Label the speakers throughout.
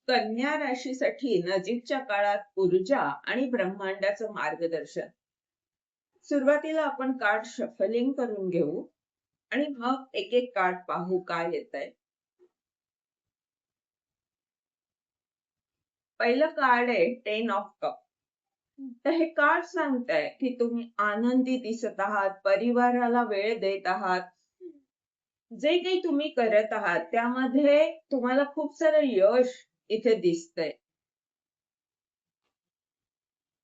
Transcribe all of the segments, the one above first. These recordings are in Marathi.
Speaker 1: कन्या राशीसाठी नजीकच्या काळात ऊर्जा आणि ब्रह्मांडाचं मार्गदर्शन. सुरुवातीला आपण कार्ड शफलिंग करून घेऊ आणि मग एक एक कार्ड पाहू काय येतंय. पहिलं कार्ड आहे 10 ऑफ कप. तर हे कार्ड सांगताय की तुम्ही आनंदी दिसत आहात, परिवाराला वेळ देत आहात. जे काही तुम्ही करत आहात त्यामध्ये तुम्हाला खूप सारं यश इथे दिसतंय.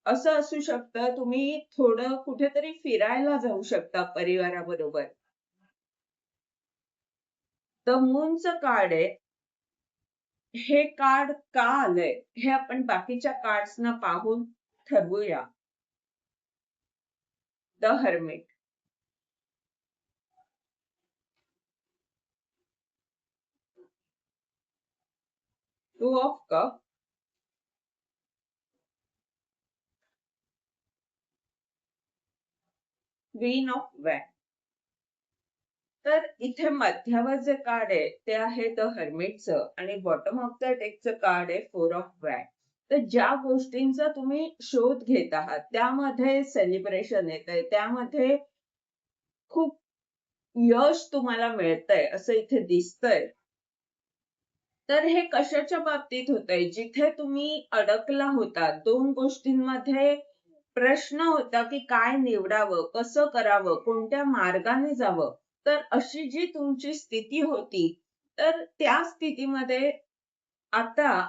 Speaker 1: असं असू शकतं तुम्ही थोडं कुठेतरी फिरायला जाऊ शकता परिवाराबरोबर. द मूनचं कार्ड आहे. हे कार्ड का आलंय हे आपण बाकीच्या कार्ड्सना पाहून ठरवूया. The hermit. Two of cup. Queen of wand. तर इथे मध्यावर जे कार्ड आहे ते आहे द हर्मिटचं आणि बॉटम ऑफ द डेकचं कार्ड आहे 4 ऑफ वॅन. तर ज्या गोष्टींचा तुम्ही शोध घेत आहात त्यामध्ये सेलिब्रेशन येतंय, त्यामध्ये खूप यश तुम्हाला मिळतंय असं इथे दिसतंय. तर हे कशाच्या बाबतीत होतंय? जिथे तुम्ही अडकला होता, दोन गोष्टींमध्ये प्रश्न होता की काय निवडावं, कसं करावं, कोणत्या मार्गाने जावं. तर अशी जी तुमची स्थिती होती, तर त्या स्थितीमध्ये आता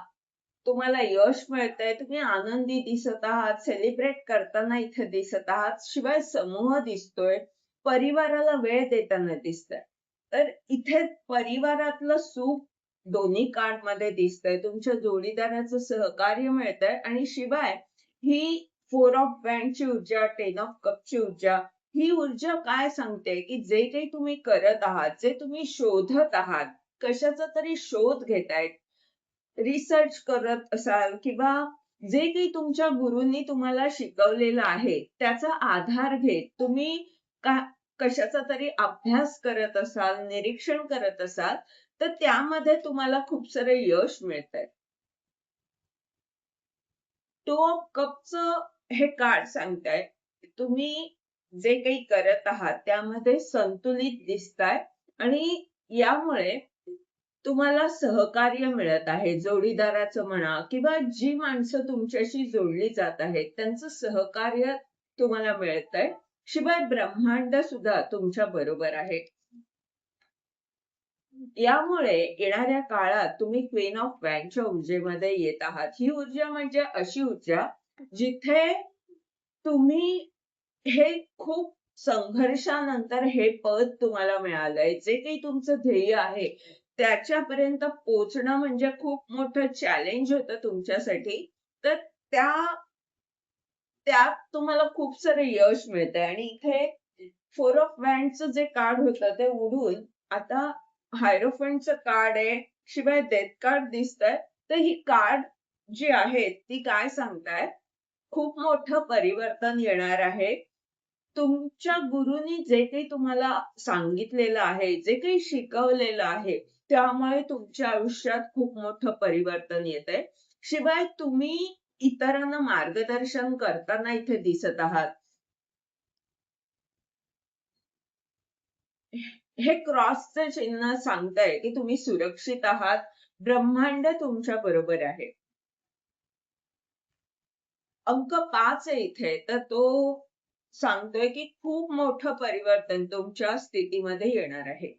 Speaker 1: तुम्हाला यश मिळतंय, तुम्ही आनंदी दिसत आहात, सेलिब्रेट करताना इथे दिसत आहात. शिवाय समूह दिसतोय, परिवाराला वेळ देताना दिसतंय. तर इथे परिवारातलं सुख दोन्ही कार्डमध्ये दिसतंय. तुमच्या जोडीदाराचं सहकार्य मिळतंय आणि शिवाय ही 4 ऑफ वॅन्डची ऊर्जा, 10 ऑफ कपची ऊर्जा, ही ऊर्जा काय सांगते, की जे काही तुम्ही करत आहात, जे तुम्ही शोधत आहात, कशाचा तरी शोध घेतायत, रिसर्च करत असाल किंवा जे काही तुमच्या गुरूंनी तुम्हाला शिकवलेलं आहे, त्याचा आधार घेत तुम्ही का कशाचा तरी अभ्यास करत असाल, निरीक्षण करत असाल, तर त्यामध्ये तुम्हाला खूप सारं यश मिळतंय. टू ऑफ कपचं हे कार्ड सांगताय, तुम्ही जे काही करत आहात त्यामध्ये संतुलित दिसताय आणि यामुळे तुम्हाला सहकार्य मिळत आहे. जोडीदाराचं म्हणा किंवा जी माणसं तुमच्याशी जोडली जात आहेत, त्यांचं सहकार्य तुम्हाला मिळतंय. शिवाय ब्रह्मांड सुद्धा तुमच्या बरोबर आहे. यामुळे येणाऱ्या काळात तुम्ही क्वीन ऑफ वॅनच्या ऊर्जेमध्ये येत आहात. ही ऊर्जा म्हणजे अशी ऊर्जा जिथे तुम्ही हे खूप संघर्षानंतर हे पद तुम्हाला मिळालंय. जे काही तुमचं ध्येय आहे त्याच्यापर्यंत पोहोचणं म्हणजे खूप मोठं चॅलेंज होतं तुमच्यासाठी. तर त्यात तुम्हाला खूप सारं यश मिळतंय आणि इथे 4 ऑफ वॅन्डचं जे कार्ड होतं ते उडून आता हायरोफंटचं कार्ड आहे. शिवाय डेथ कार्ड दिसतंय. तर ही कार्ड जी आहेत ती काय सांगतायत, खूप मोठं परिवर्तन येणार आहे. तुमच्या गुरूंनी जे काही तुम्हाला सांगितलेलं आहे, जे काही शिकवलेलं आहे, त्यामुळे तुमच्या आयुष्यात खूप मोठं परिवर्तन येतंय. शिवाय तुम्ही इतरांना मार्गदर्शन करताना इथे दिसत आहात. हे क्रॉसचं चिन्ह सांगतंय की तुम्ही सुरक्षित आहात. ब्रह्मांड तुमच्या बरोबर आहे. अंक 5 आहे इथे, तर तो सांगतोय की खूप मोठं परिवर्तन तुमच्या स्थितीमध्ये येणार आहे.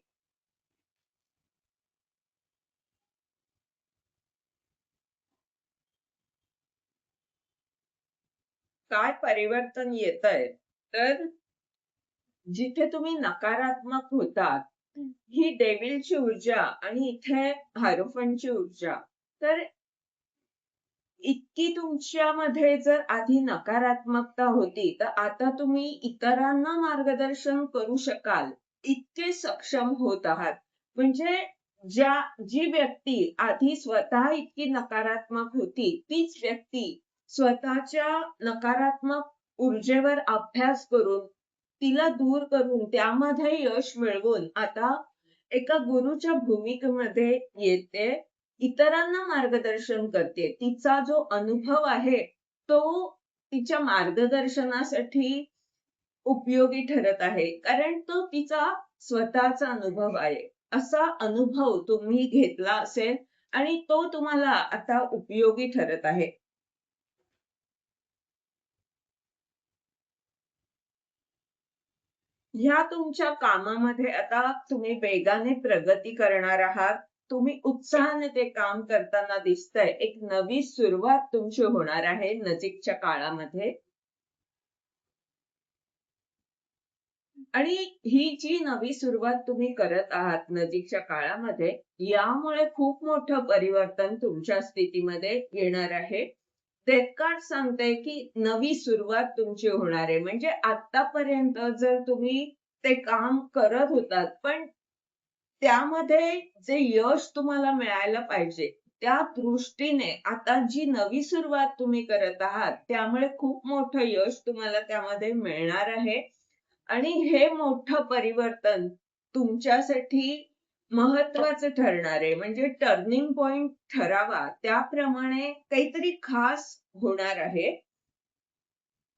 Speaker 1: काय परिवर्तन येतंय, तर जिथे तुम्ही नकारात्मक होतात, ही डेव्हिलची ऊर्जा आणि इथे हायरोफंटची ऊर्जा. तर इतकी तुमच्यामध्ये जर आधी नकारात्मकता होती, तर आता तुम्ही इतरांना मार्गदर्शन करू शकाल, इतके सक्षम होत आहात. म्हणजे जी व्यक्ती आधी स्वतः इतकी नकारात्मक होती, तीच व्यक्ती स्वतःच्या नकारात्मक ऊर्जेवर अभ्यास करून, तिला दूर करून, त्यामध्ये यश मिळवून आता एका गुरुच्या भूमिकेमध्ये येते. इतरांना मार्गदर्शन करते, तिचा जो अनुभव आहे तो तिच्या मार्गदर्शनासाठी उपयोगी ठरत आहे, कारण तो तिचा स्वतःचा अनुभव आहे. असा अनुभव तुम्ही घेतला असेल आणि तो तुम्हाला आता उपयोगी ठरत आहे. ह्या तुमच्या कामामध्ये आता तुम्ही वेगाने प्रगती करणार आहात. तुम्ही उत्साहाने ते काम करताना दिसतंय. एक नवी सुरुवात तुमची होणार आहे नजीकच्या काळामध्ये. आणि ही जी नवी सुरुवात तुम्ही करत आहात नजीकच्या काळामध्ये, यामुळे खूप मोठं परिवर्तन तुमच्या स्थितीमध्ये येणार आहे. डेथ कार्ड सांगतंय की नवी सुरुवात तुमची होणार आहे. म्हणजे आतापर्यंत जर तुम्ही ते काम करत होतात, पण त्यामध्ये जे यश तुम्हाला मिळायला पाहिजे, त्या दृष्टीने आता जी नवी सुरुवात तुम्ही करत आहात, त्यामुळे खूप मोठं यश तुम्हाला त्यामध्ये मिळणार आहे. आणि हे मोठं परिवर्तन तुमच्यासाठी महत्वाचं ठरणार आहे. म्हणजे टर्निंग पॉइंट ठरावा, त्याप्रमाणे काहीतरी खास होणार आहे.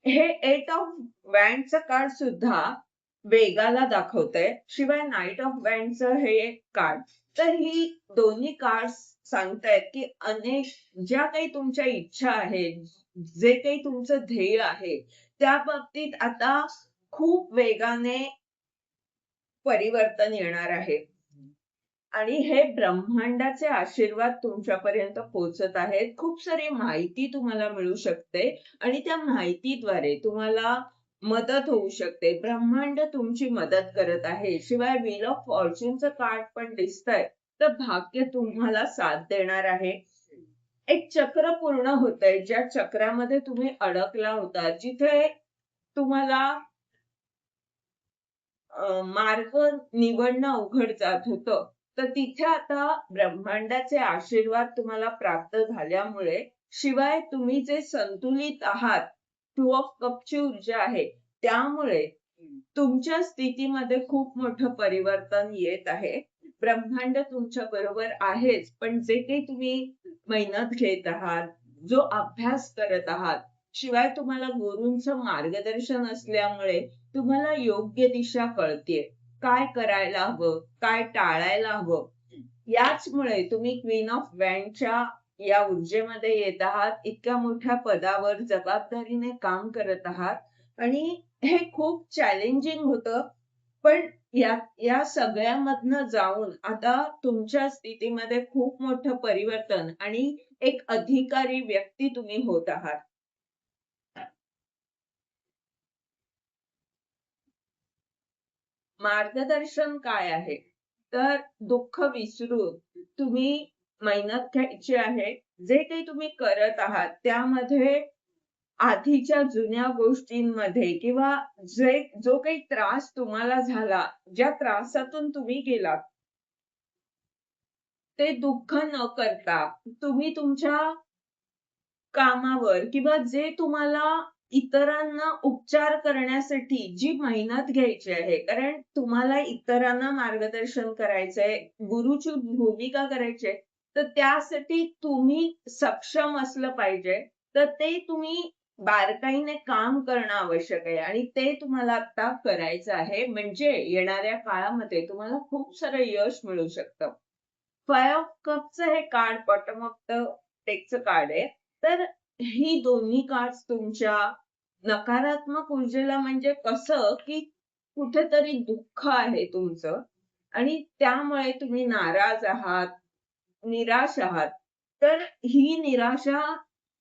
Speaker 1: हे 8 ऑफ वँडचं कार्ड सुद्धा वेगाला दाखवतंय. शिवाय नाईट ऑफ वँडचं हे एक कार्ड. तर ही दोन्ही कार्ड्स सांगतायत की अनेक ज्या काही तुमच्या इच्छा आहेत, जे काही तुमचं ध्येय आहे, त्या बाबतीत आता खूप वेगाने परिवर्तन येणार आहे. आणि हे ब्रह्मांडाचे आशीर्वाद तुमच्यापर्यंत पोहोचत आहेत. खूप सारी माहिती तुम्हाला मिळू शकते आणि त्या माहितीद्वारे तुम्हाला मदत होऊ शकते. ब्रह्मांड तुमची मदत करत आहे. शिवाय व्हील ऑफ फॉर्च्यूनचं कार्ड पण दिसतंय. तर भाग्य तुम्हाला साथ देणार आहे. एक चक्र पूर्ण होतंय, ज्या चक्रामध्ये तुम्ही अडकला होता, जिथे तुम्हाला मार्ग निवडणं अवघड जात होतं. तर तिथे आता ब्रह्मांडाचे आशीर्वाद तुम्हाला प्राप्त झाल्यामुळे, शिवाय तुम्ही जे संतुलित आहात, 2 ऑफ कपची ऊर्जा आहे, त्यामुळे तुमच्या स्थितीमध्ये खूप मोठं परिवर्तन येत आहे. ब्रह्मांड तुमच्या बरोबर आहेच, पण जे काही तुम्ही मेहनत घेत आहात, जो अभ्यास करत आहात, शिवाय तुम्हाला गुरूंचं मार्गदर्शन असल्यामुळे तुम्हाला योग्य दिशा कळतेय. काय करायला हवं, काय टाळायला हवं. याचमुळे तुम्ही क्वीन ऑफ वँडच्या या ऊर्जेमध्ये येत आहात. इतक्या मोठ्या पदावर जबाबदारीने काम करत आहात आणि हे खूप चॅलेंजिंग होतं. पण या सगळ्यामधनं जाऊन आता तुमच्या स्थितीमध्ये खूप मोठं परिवर्तन आणि एक अधिकारी व्यक्ती तुम्ही होत आहात. मार्गदर्शन काय आहे? तर दुःख विसरून तुम्ही मेहनत घ्यायची आहे. जे काही तुम्ही करत आहात त्यामध्ये आधीच्या जुन्या गोष्टींमध्ये किंवा जो काही त्रास तुम्हाला झाला, ज्या त्रासातून तुम्ही गेलात, ते दुःख न करता तुम्ही तुमच्या कामावर किंवा जे तुम्हाला इतरांना उपचार करण्यासाठी जी मेहनत घ्यायची आहे, कारण तुम्हाला इतरांना मार्गदर्शन करायचंय, गुरुची भूमिका करायची आहे, तर त्यासाठी तुम्ही सक्षम असलं पाहिजे. तर ते तुम्ही बारकाईने काम करणं आवश्यक आहे आणि ते तुम्हाला आता करायचं आहे. म्हणजे येणाऱ्या काळामध्ये तुम्हाला खूप सारं यश मिळू शकतं. 5 ऑफ कपचं हे कार्ड बॉटम ऑफ द डेकचं कार्ड आहे. तर ही दोन्ही कार्ड्स तुमच्या नकारात्मक ऊर्जेला म्हणजे कसं, की कुठेतरी दुःख आहे तुमचं आणि त्यामुळे तुम्ही नाराज आहात, निराश आहात. तर ही निराशा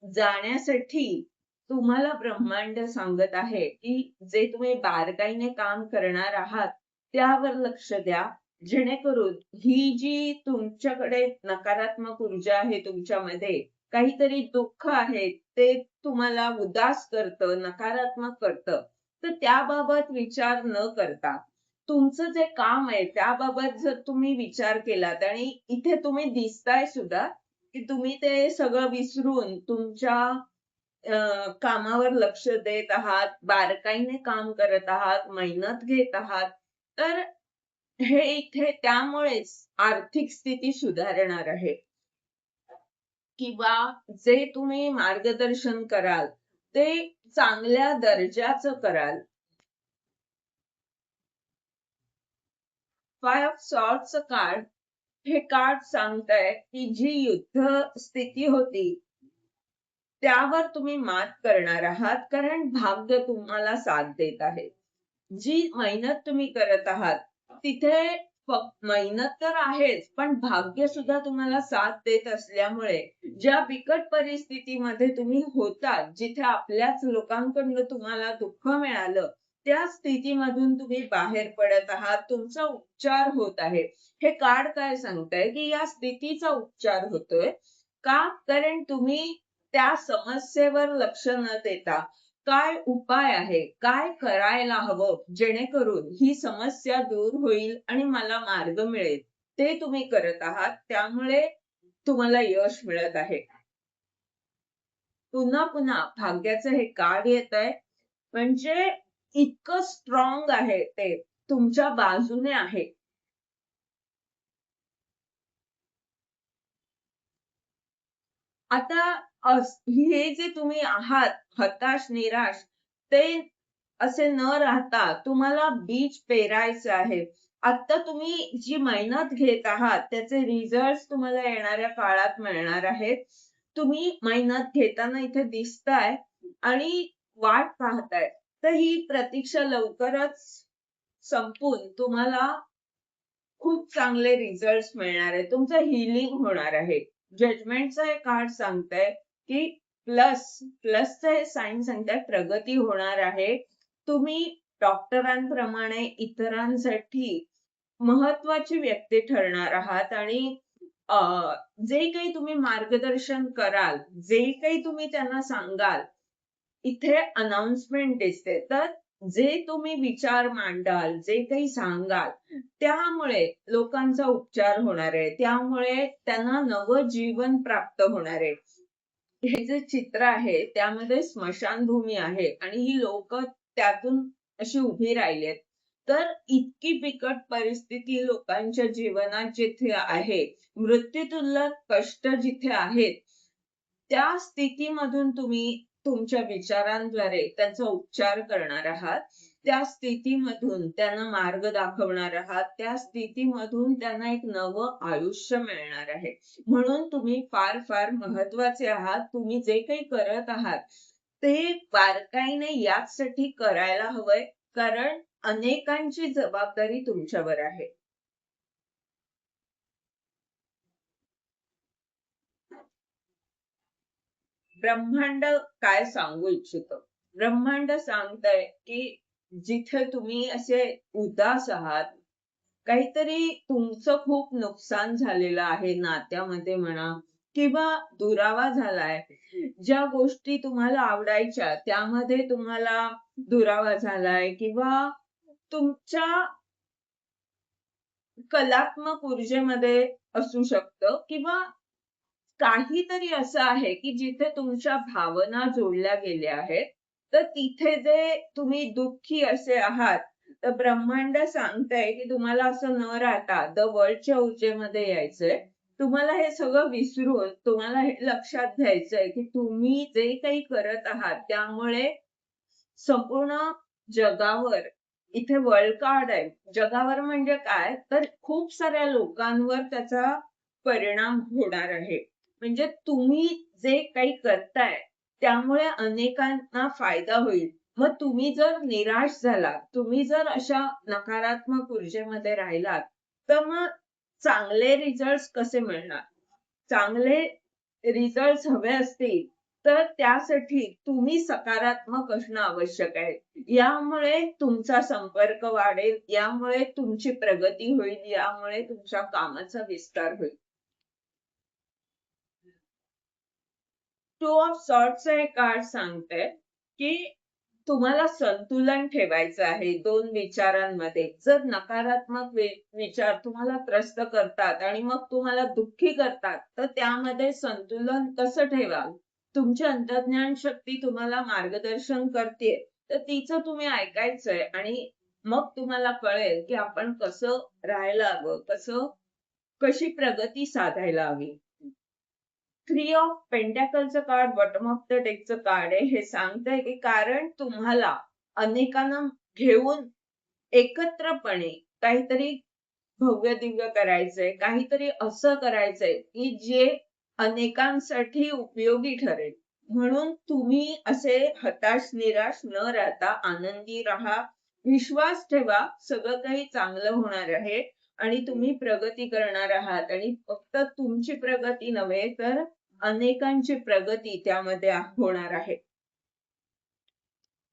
Speaker 1: जाण्यासाठी तुम्हाला ब्रह्मांड सांगत आहे, की जे तुम्ही बारकाईने काम करणार आहात, त्यावर लक्ष द्या. जेणेकरून ही जी तुमच्याकडे नकारात्मक ऊर्जा आहे तुमच्यामध्ये, काहीतरी दुःख आहे, ते तुम्हाला उदास करतं, नकारात्मक करतं. तर त्याबाबत विचार न करता, तुमचं जे काम आहे त्याबाबत जर तुम्ही विचार केलात आणि इथे तुम्ही दिसताय सुद्धा, की तुम्ही ते सगळं विसरून तुमच्या कामावर लक्ष देत आहात, बारकाईने काम करत आहात, मेहनत घेत आहात. तर हे इथे त्यामुळेच आर्थिक स्थिती सुधारणार आहे. किंवा जे तुम्ही मार्गदर्शन कराल ते चांगल्या दर्जाचं कराल. 5 ऑफ सॉर्ड्सचं कार्ड हे कार्ड सांगतंय की जी युद्ध स्थिती होती त्यावर तुम्ही मात करणार आहात, कारण भाग्य तुम्हाला साथ देत आहे. जी मेहनत तुम्ही करत आहात तिथे मेहनत तर आहेच, पण भाग्य सुद्धा तुम्हाला साथ देत असल्यामुळे ज्या बिकट परिस्थितीमध्ये तुम्ही होतात, जिथे आपल्याच लोकांकडून तुम्हाला दुःख मिळालं, त्या स्थितीमधून तुम्ही बाहेर पडत आहात, तुमचा उपचार होत आहे. हे कार्ड काय सांगतंय की या स्थितीचा उपचार होतोय. का? कारण तुम्ही त्या समस्येवर लक्ष न देता काय उपाय आहे, काय करायला हवं जेणेकरून ही समस्या दूर होईल आणि मला मार्ग मिळेल, ते तुम्ही करत आहात. त्यामुळे तुम्हाला यश मिळत आहे. पुन्हा पुन्हा भाग्याचं हे कार्ड येतंय, म्हणजे इतकं स्ट्रॉंग आहे ते, तुमच्या बाजूने आहे. आता हे जे तुम्ही आहात हताश, निराश, ते असे न राहता तुम्हाला बीज पेरायचं आहे. आता तुम्ही जी मेहनत घेत आहात त्याचे रिझल्ट तुम्हाला येणाऱ्या काळात मिळणार आहेत. तुम्ही मेहनत घेताना इथे दिसताय आणि वाट पाहताय. तर ही प्रतीक्षा लवकरच संपून तुम्हाला खूप चांगले रिझल्ट्स मिळणार आहेत. तुमचं हीलिंग होणार आहे. जजमेंटचं हे कार्ड सांगतंय की प्लसचं हे साइन सांगताय प्रगती होणार आहे. तुम्ही डॉक्टरांप्रमाणे इतरांसाठी महत्वाची व्यक्ती ठरणार आहात आणि जे काही तुम्ही मार्गदर्शन कराल, जे काही तुम्ही त्यांना सांगाल, इथे अनाउन्समेंट दिसते. तर जे तुम्ही विचार मांडाल, जे काही सांगाल, त्यामुळे लोकांचा उपचार होणार आहे. त्यामुळे त्यांना नवं जीवन प्राप्त होणार आहे. हे जे चित्र आहे त्यामध्ये स्मशानभूमी आहे आणि ही लोक त्यातून अशी उभी राहिलेत. तर इतकी बिकट परिस्थिती लोकांच्या जीवनात जिथे आहे, मृत्यूतुल्य कष्ट जिथे आहेत, त्या स्थितीमधून तुम्ही तुमच्या विचारांद्वारे त्यांचा उपचार करणार आहात. त्या स्थितीमधून त्यांना मार्ग दाखवणार आहात. त्या स्थितीमधून त्यांना एक नवं आयुष्य मिळणार आहे. म्हणून तुम्ही फार फार महत्वाचे आहात. तुम्ही जे काही करत आहात ते बारकाईने याचसाठी करायला हवंय, कारण अनेकांची जबाबदारी तुमच्यावर आहे. ब्रह्मांड काय सांगू इच्छितो? ब्रह्मांड सांगतंय की जिथे तुम्ही असे उदास आहात, काहीतरी तुमचं खूप नुकसान झालेलं आहे नात्यामध्ये म्हणा किंवा दुरावा झालाय. ज्या गोष्टी तुम्हाला आवडायच्या त्यामध्ये तुम्हाला दुरावा झालाय किंवा तुमच्या कलात्मक ऊर्जेमध्ये असू शकतं किंवा काहीतरी असं आहे की जिथे तुमच्या भावना जोडल्या गेल्या आहेत. तर तिथे जे तुम्ही दुःखी असे आहात, तर ब्रह्मांड सांगतंय की तुम्हाला असं न राहता द वर्ल्डच्या ऊर्जेमध्ये यायचंय. तुम्हाला हे सगळं विसरून तुम्हाला हे लक्षात घ्यायचंय की तुम्ही जे काही करत आहात त्यामुळे संपूर्ण जगावर इथे वर्ल्ड कार्ड आहे. जगावर म्हणजे काय? तर खूप साऱ्या लोकांवर त्याचा परिणाम होणार आहे. म्हणजे तुम्ही जे काही करताय त्यामुळे अनेकांना फायदा होईल. मग तुम्ही जर निराश झालात, तुम्ही जर अशा नकारात्मक ऊर्जेमध्ये राहिलात, तर मग चांगले रिझल्ट्स कसे मिळणार? चांगले रिझल्ट्स हवे असतील, तर त्यासाठी तुम्ही सकारात्मक असणं आवश्यक आहे. यामुळे तुमचा संपर्क वाढेल, यामुळे तुमची प्रगती होईल, यामुळे तुमच्या कामाचा विस्तार होईल. टू ऑफ सॉर्ड्सचं हे कार्ड सांगतंय की तुम्हाला संतुलन ठेवायचं आहे दोन विचारांमध्ये. जर नकारात्मक विचार तुम्हाला त्रस्त करतात आणि मग तुम्हाला दुःखी करतात, तर त्यामध्ये संतुलन कसं ठेवाल? तुमची अंतर्ज्ञान शक्ती तुम्हाला मार्गदर्शन करतेय, तर तिचं तुम्ही ऐकायचंय आणि मग तुम्हाला कळेल की आपण कसं राहायला हवं, कशी प्रगती साधायला हवी. थ्री ऑफ पेंटॅकलचं कार्ड बॉटम ऑफ द डेकचं कार्ड आहे. हे सांगतंय की कारण तुम्हाला अनेकांना घेऊन एकत्रपणे काहीतरी भव्य दिव्य करायचंय, काहीतरी असं करायचंय की जे अनेकांसाठी उपयोगी ठरेल. म्हणून तुम्ही असे हताश निराश न राहता आनंदी राहा, विश्वास ठेवा, सगळं काही चांगलं होणार आहे आणि तुम्ही प्रगती करणार आहात आणि फक्त तुमची प्रगती नव्हे तर अनेकांची प्रगती त्यामध्ये होणार आहे.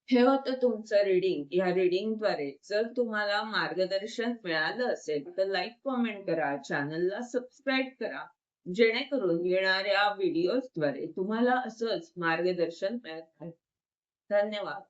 Speaker 1: हे होतं तुमचं रीडिंग. या रीडिंगद्वारे जर तुम्हाला मार्गदर्शन मिळालं असेल तर लाईक कॉमेंट करा, चॅनलला सबस्क्राईब करा, जेणेकरून येणाऱ्या व्हिडिओजद्वारे तुम्हाला असंच मार्गदर्शन मिळत राहील. धन्यवाद.